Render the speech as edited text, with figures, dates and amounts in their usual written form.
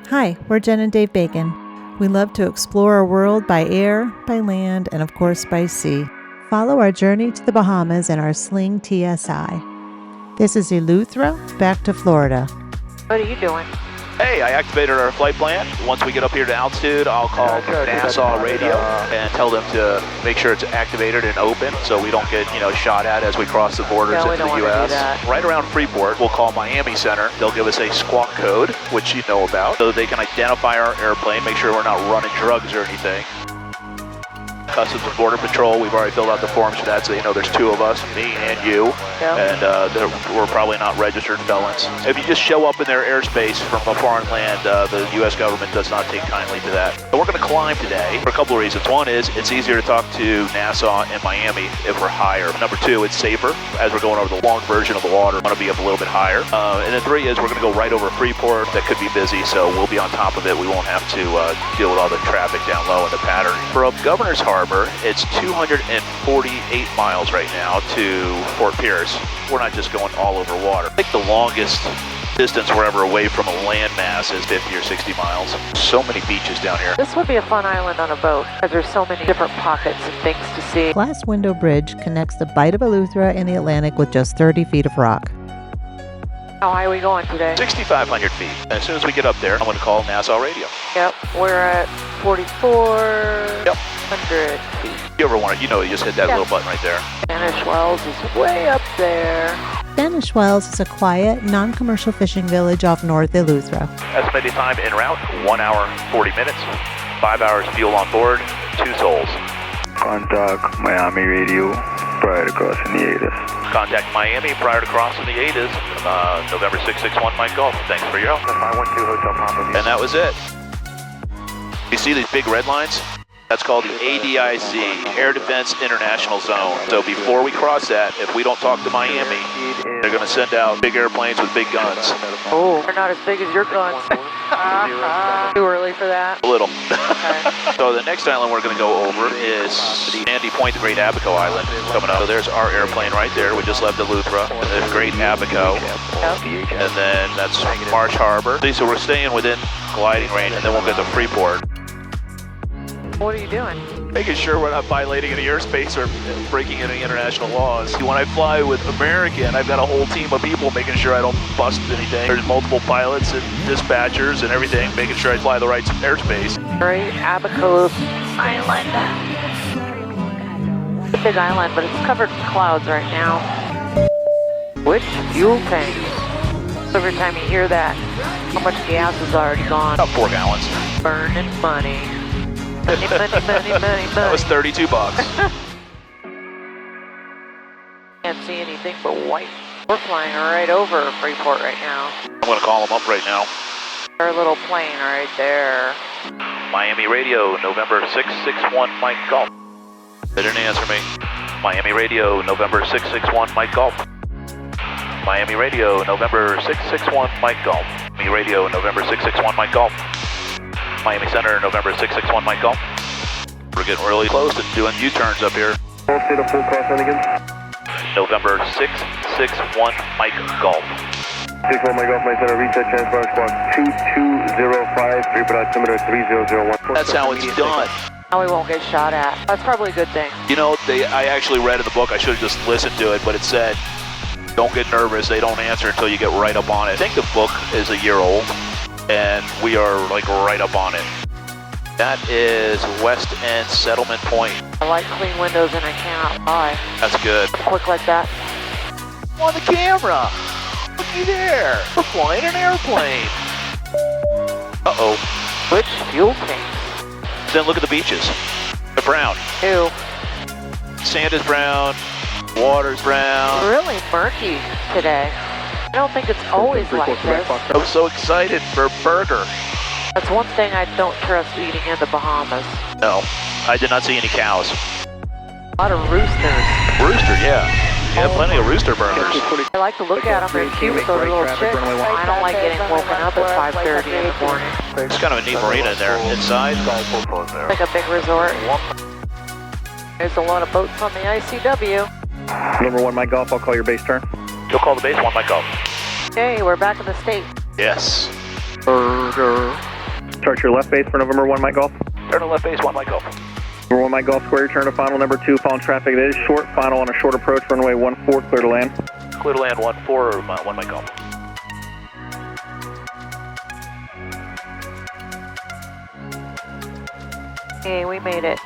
Hi, we're Jen and Dave Bacon. We love to explore our world by air, by land, and of course by sea. Follow our journey to the Bahamas and our Sling TSI. This is Eleuthera, back to Florida. What are you doing? Hey, I activated our flight plan. Once we get up here to altitude, I'll call NASA radio and tell them to make sure it's activated and open so we don't get, shot at as we cross the borders into the U.S. Right around Freeport, we'll call Miami Center. They'll give us a squawk code, which you know about, so they can identify our airplane, make sure we're not running drugs or anything. Customs and Border Patrol, we've already filled out the forms for that, so they know there's two of us, me and you, and we're probably not registered felons. If you just show up in their airspace from a foreign land, the U.S. government does not take kindly to that. So we're going to climb today for a couple of reasons. One is it's easier to talk to Nassau and Miami if we're higher. Number two, it's safer as we're going over the long version of the water. We want to be up a little bit higher. And then three is we're going to go right over Freeport. That could be busy, so we'll be on top of it. We won't have to deal with all the traffic down low in the pattern. For Governor's Harbor, it's 248 miles right now to Fort Pierce. We're not just going all over water. I think the longest distance we're ever away from a landmass is 50 or 60 miles. So many beaches down here. This would be a fun island on a boat because there's so many different pockets and things to see. Glass Window Bridge connects the Bight of Eleuthera and the Atlantic with just 30 feet of rock. How high are we going today? 6,500 feet. As soon as we get up there, I'm going to call Nassau Radio. Yep, we're at 4,400 feet. If you ever want it, you just hit that little button right there. Spanish Wells is way up there. Spanish Wells is a quiet, non-commercial fishing village off North Eleuthera. Estimated time en route, 1 hour, 40 minutes. 5 hours fuel on board, 2 souls. Contact Miami Radio prior to crossing the ATIS. Contact Miami prior to crossing the ATIS. November 661 Mike Golf. Thanks for your help. 512 Hotel Papa. And that was it. You see these big red lines? That's called the ADIZ, Air Defense International Zone. So before we cross that, if we don't talk to Miami, they're going to send out big airplanes with big guns. Oh, they're not as big as your guns. Too early for that? A little. Okay. So the next island we're going to go over is Sandy Point, the Great Abaco Island, coming up. So there's our airplane right there. We just left Eleuthera. There's Great Abaco. Yep. And then that's Marsh Harbor. So we're staying within gliding range, and then we'll get to Freeport. What are you doing? Making sure we're not violating any airspace or breaking any international laws. When I fly with American, I've got a whole team of people making sure I don't bust anything. There's multiple pilots and dispatchers and everything, making sure I fly the right airspace. Great Abaco Island. It's a big island, but it's covered in clouds right now. Which fuel tank? Every time you hear that, how much gas is already gone? About 4 gallons. Burning money. Money. That was $32. Can't see anything but white. We're flying right over Freeport right now. I'm going to call them up right now. Our little plane right there. Miami Radio, November 661 Mike Golf. They didn't answer me. Miami Radio, November 661 Mike Golf. Miami Radio, November 661 Mike Golf. Miami Radio, November 661 Mike Golf. Miami Center, November 661 Mike Golf. We're getting really close and doing U-turns up here. Full state of full cross again. November 661 Mike Golf. 61 Mike Golf, my center, reset transponder squawk 2205, Freeport altimeter 3001. That's how it's done. Now we won't get shot at. That's probably a good thing. I actually read in the book, I should have just listened to it, but it said, don't get nervous, they don't answer until you get right up on it. I think the book is a year old, and we are right up on it. That is West End Settlement Point. I like clean windows and I cannot lie. That's good. Quick like that. On the camera! Looky there! We're flying an airplane! Uh-oh. Which fuel tank? Then look at the beaches. They're brown. Ew. Sand is brown. Water's brown. Really murky today. I don't think it's always like this. I'm so excited for a burger. That's one thing I don't trust eating in the Bahamas. No, I did not see any cows. A lot of roosters. Rooster, yeah. Yeah, plenty of rooster burgers. I like to look at them. They're cute with those little chicks. I don't like getting woken up at 5:30 in the morning. It's kind of a neat marina in there. Inside, Like a big resort. There's a lot of boats on the ICW. Number 1 Mike Golf, I'll call your base turn. you'll call the base 1 Mike Golf. Okay, we're back in the state. Yes. Burger. Start your left base for November 1 Mike Golf. Turn to left base, 1 Mike Golf. November 1 Mike Golf Square, turn to final number 2, following traffic. It is short, final on a short approach, runway 14, clear to land. Clear to land 14, 1 Mike Golf. Hey, we made it.